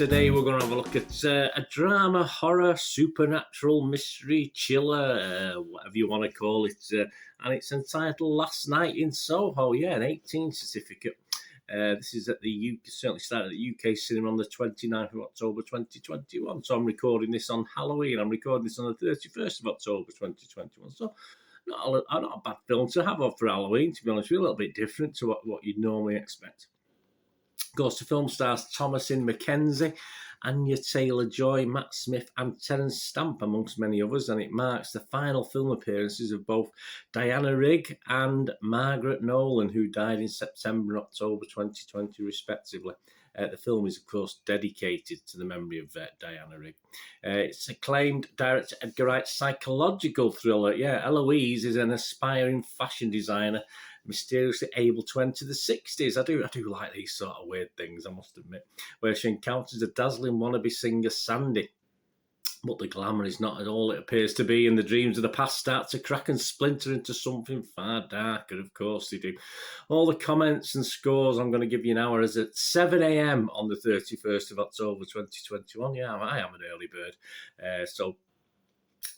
today we're going to have a look at a drama, horror, supernatural, mystery, chiller, whatever you want to call it. And it's entitled Last Night in Soho. Yeah, an 18 certificate. This is at the UK, certainly started at the UK cinema on the 29th of October 2021. So I'm recording this on Halloween. I'm recording this on the 31st of October 2021. So not a bad film to have off for Halloween, to be honest with you. A little bit different to what you'd normally expect. Goes to film stars Thomasin McKenzie, Anya Taylor-Joy, Matt Smith and Terence Stamp, amongst many others, and it marks the final film appearances of both Diana Rigg and Margaret Nolan, who died in September and October 2020 respectively. The film is, of course, dedicated to the memory of Diana Rigg. It's acclaimed director Edgar Wright's psychological thriller. Yeah, Eloise is an aspiring fashion designer, mysteriously able to enter the 60s. I do like these sort of weird things, I must admit, where she encounters a dazzling wannabe singer, Sandy. But the glamour is not at all it appears to be, and the dreams of the past start to crack and splinter into something far darker. Of course they do. All the comments and scores I'm going to give you now are as at 7 a.m. on the 31st of October 2021. Yeah, I am an early bird. So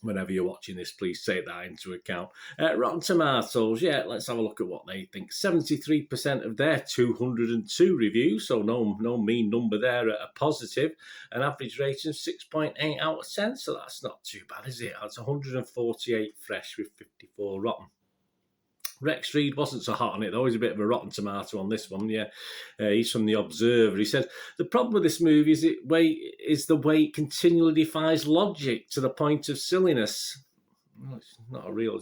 whenever you're watching this, please take that into account. Rotten Tomatoes, yeah, let's have a look at what they think. 73% of their 202 reviews, so no mean number there, are positive. An average rating of 6.8 out of 10, so that's not too bad, is it? That's 148 fresh with 54 rotten. Rex Reed wasn't so hot on it, though. He's a bit of a rotten tomato on this one, yeah. He's from The Observer. He said, the problem with this movie is the way it continually defies logic to the point of silliness. Well, it's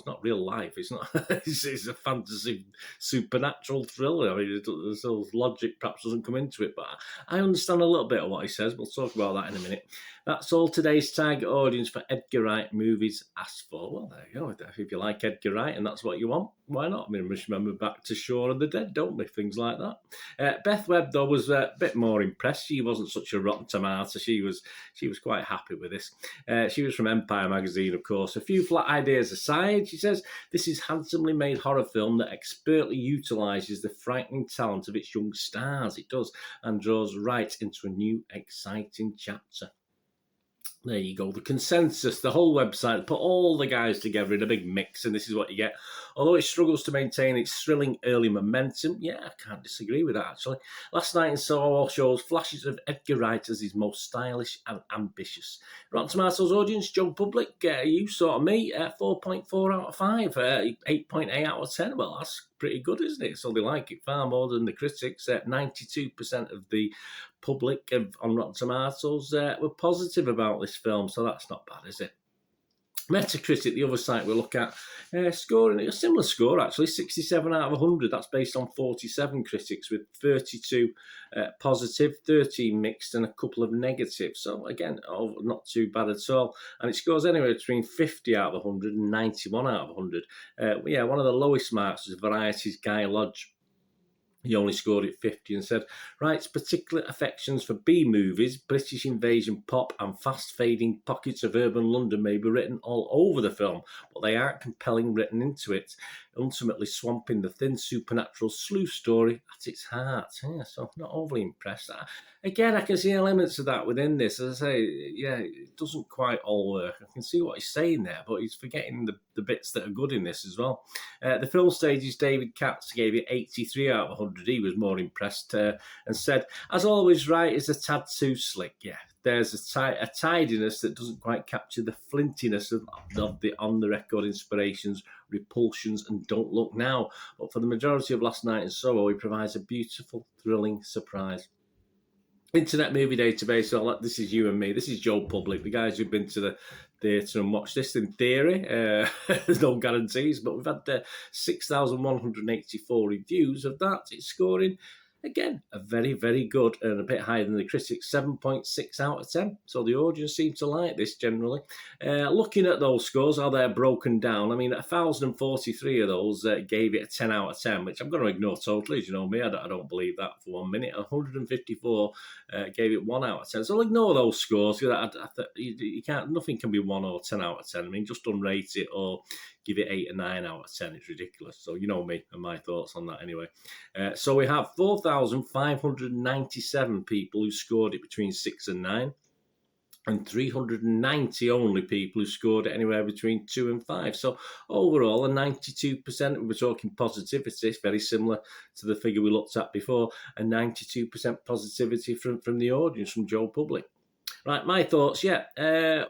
not real life. It's not. It's a fantasy supernatural thriller. I mean, the logic perhaps doesn't come into it, but I understand a little bit of what he says. We'll talk about that in a minute. That's all today's target audience for Edgar Wright movies asked for. Well, there you go. If you like Edgar Wright and that's what you want, why not? I mean, just remember back to Shaun of the Dead, don't we? Things like that. Beth Webb, though, was a bit more impressed. She wasn't such a rotten tomato. She was quite happy with this. She was from Empire magazine, of course. A few flat ideas aside, she says, this is handsomely made horror film that expertly utilises the frightening talent of its young stars. It does, and draws right into a new, exciting chapter. There you go, the consensus, the whole website, put all the guys together in a big mix, and this is what you get. Although it struggles to maintain its thrilling early momentum, yeah, I can't disagree with that, actually. Last Night in Soho shows flashes of Edgar Wright as his most stylish and ambitious. Rotten Tomatoes audience, Joe Public, you sort of me, 4.4 out of 5, 8.8 out of 10. Well, that's pretty good, isn't it? So they like it far more than the critics. 92% of the public on Rotten Tomatoes were positive about this film, so that's not bad, is it? Metacritic, the other site we'll look at, scoring a similar score, actually, 67 out of 100. That's based on 47 critics, with 32 positive, 13 mixed, and a couple of negative. So, again, not too bad at all. And it scores anywhere between 50 out of 100 and 91 out of 100. Yeah, one of the lowest marks was Variety's Guy Lodge. He only scored it 50 and said, Wright's particular affections for B-movies, British invasion pop and fast-fading pockets of urban London may be written all over the film, but they aren't compelling written into it, ultimately swamping the thin supernatural sleuth story at its heart. Yeah, so not overly impressed. Again, I can see elements of that within this. As I say, yeah, it doesn't quite all work. I can see what he's saying there, but he's forgetting the bits that are good in this as well. The film stage's David Katz gave it 83 out of 100. He was more impressed and said, as always, Wright is a tad too slick. Yeah, there's a tidiness that doesn't quite capture the flintiness of the on-the-record inspirations, repulsions, and Don't Look Now. But for the majority of Last Night in Soho, he provides a beautiful, thrilling surprise. Internet Movie Database, so this is you and me. This is Joe Public, the guys who've been to the theatre and watched this. In theory, there's no guarantees, but we've had 6,184 reviews of that. It's scoring, again, a very, very good and a bit higher than the critics, 7.6 out of 10. So the audience seem to like this generally. Looking at those scores, how they're broken down, I mean, 1,043 of those gave it a 10 out of 10, which I'm going to ignore totally, as you know me. I don't believe that for 1 minute. 154 gave it 1 out of 10. So I'll ignore those scores. You can't, nothing can be 1 or 10 out of 10. I mean, just unrate it or give it 8 or 9 out of 10. It's ridiculous. So you know me and my thoughts on that anyway. So we have 4,000 1,597 people who scored it between 6 and 9. And 390 only people who scored it anywhere between 2 and 5. So overall, a 92%, we're talking positivity, very similar to the figure we looked at before, a 92% positivity from the audience, from Joe Public. Right, my thoughts, yeah.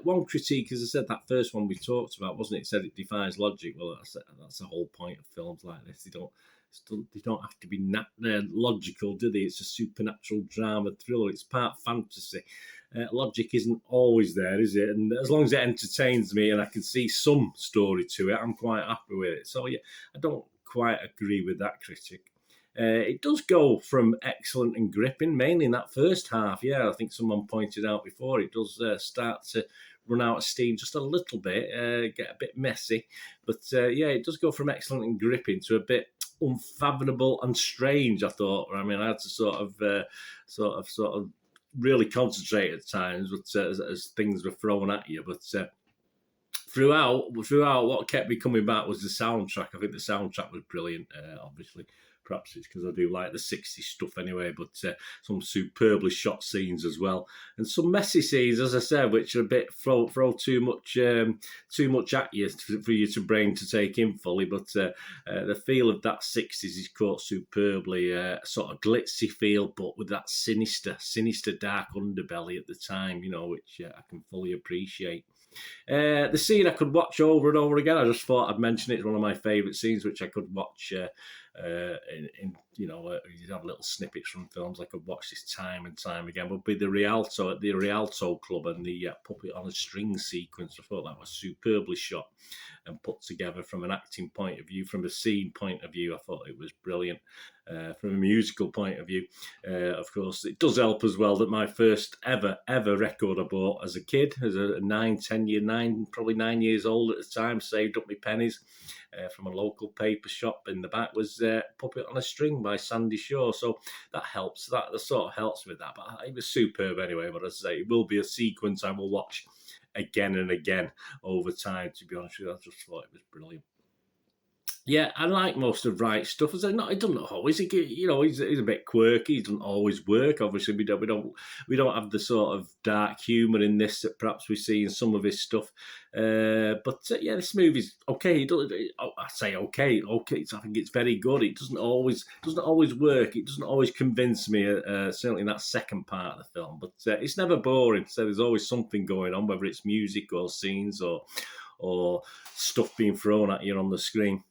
One critique, as I said, that first one we talked about, wasn't it? It said it defies logic. Well, that's the whole point of films like this. They don't have to be logical, do they? It's a supernatural drama thriller. It's part fantasy. Logic isn't always there, is it? And as long as it entertains me and I can see some story to it, I'm quite happy with it. So, yeah, I don't quite agree with that critic. It does go from excellent and gripping, mainly in that first half. Yeah, I think someone pointed out before, it does start to run out of steam just a little bit, get a bit messy. But, yeah, it does go from excellent and gripping to a bit unfathomable and strange, I thought. I mean, I had to sort of really concentrate at times as things were thrown at you. But throughout, what kept me coming back was the soundtrack. I think the soundtrack was brilliant, obviously. Perhaps it's because I do like the 60s stuff anyway, but some superbly shot scenes as well. And some messy scenes, as I said, which are a bit throw too much at you for you to brain to take in fully. But the feel of that 60s is caught superbly, sort of glitzy feel, but with that sinister dark underbelly at the time, which I can fully appreciate. The scene I could watch over and over again. I just thought I'd mention it. It's one of my favourite scenes, which I could watch you have little snippets from films. I could watch this time and time again. Would be the Rialto at the Rialto Club and the puppet on a string sequence. I thought that was superbly shot and put together from an acting point of view, from a scene point of view. I thought it was brilliant. From a musical point of view, of course, it does help as well that my first ever record I bought as a kid, as a probably 9 years old at the time, saved up my pennies from a local paper shop in the back, was Puppet on a String by Sandy Shaw. So that helps. That sort of helps with that. But it was superb anyway. But as I say, it will be a sequence I will watch again and again over time, to be honest with you. I just thought it was brilliant. Yeah, I like most of Wright's stuff. It doesn't always. He's a bit quirky. He doesn't always work. Obviously, we don't have the sort of dark humour in this that perhaps we see in some of his stuff. But this movie's okay. I say okay. Okay, I think it's very good. It doesn't always work. It doesn't always convince me. Certainly in that second part of the film, but it's never boring. So there's always something going on, whether it's music or scenes or stuff being thrown at you on the screen.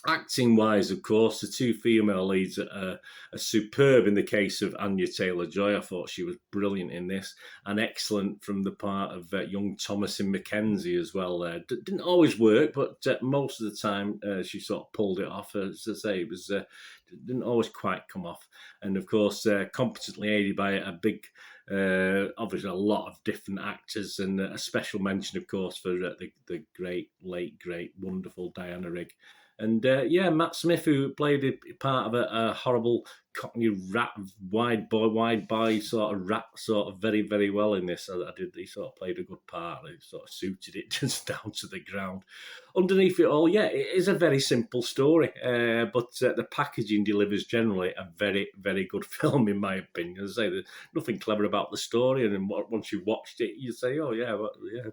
Acting-wise, of course, the two female leads are superb in the case of Anya Taylor-Joy. I thought she was brilliant in this, and excellent from the part of young Thomasin McKenzie as well. Didn't always work, but most of the time she sort of pulled it off. As I say, it was didn't always quite come off. And, of course, competently aided by a big... obviously a lot of different actors, and a special mention, of course, for the late great, wonderful Diana Rigg. And Matt Smith, who played a part of a horrible Cockney rat, wide boy sort of rat, sort of very, very well in this. He sort of played a good part. He sort of suited it just down to the ground. Underneath it all, it is a very simple story, but the packaging delivers generally a very, very good film, in my opinion. As I say, there's nothing clever about the story, and then once you've watched it, you say, oh,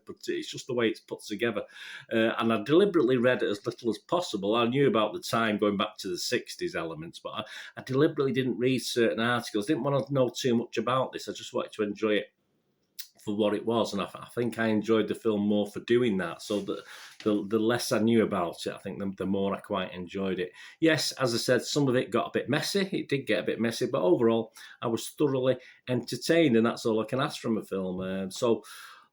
but it's just the way it's put together. And I deliberately read it as little as possible. I knew about the time going back to the 60s elements, but I deliberately didn't read certain articles. Didn't want to know too much about this. I just wanted to enjoy it for what it was, and I think I enjoyed the film more for doing that. So the less I knew about it, I think the more I quite enjoyed it. Yes, as I said, some of it got a bit messy. It did get a bit messy, but overall, I was thoroughly entertained, and that's all I can ask from a film. So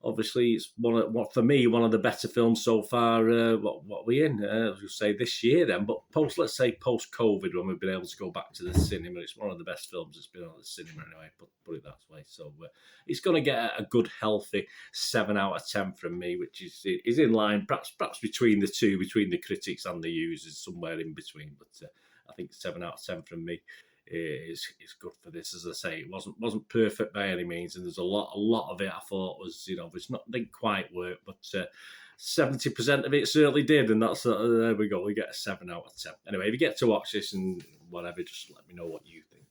obviously, it's one of the better films so far. What we in? I'll say this year then, but let's say post-COVID, when we've been able to go back to the cinema, it's one of the best films that's been on the cinema anyway. Put it that way. So it's going to get a good, healthy 7 out of 10 from me, which is in line, perhaps between the two, between the critics and the users, somewhere in between. But I think 7 out of 10 from me is good for this. As I say, it wasn't perfect by any means, and there's a lot of it I thought was, didn't quite work, but 70% of it certainly did, and that's there we go. We get a 7 out of 10. Anyway, if you get to watch this and whatever, just let me know what you think.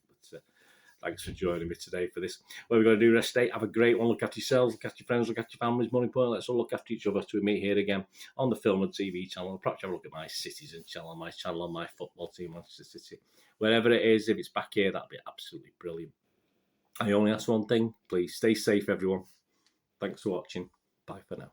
Thanks for joining me today for this. What we're going to do rest day. Have a great one. Look after yourselves, look after your friends, look after your families. More important, let's all look after each other till we meet here again on the Film and TV channel. Perhaps have a look at my Citizen channel, my channel on my football team, Manchester City. Wherever it is, if it's back here, that'd be absolutely brilliant. I only ask one thing. Please stay safe, everyone. Thanks for watching. Bye for now.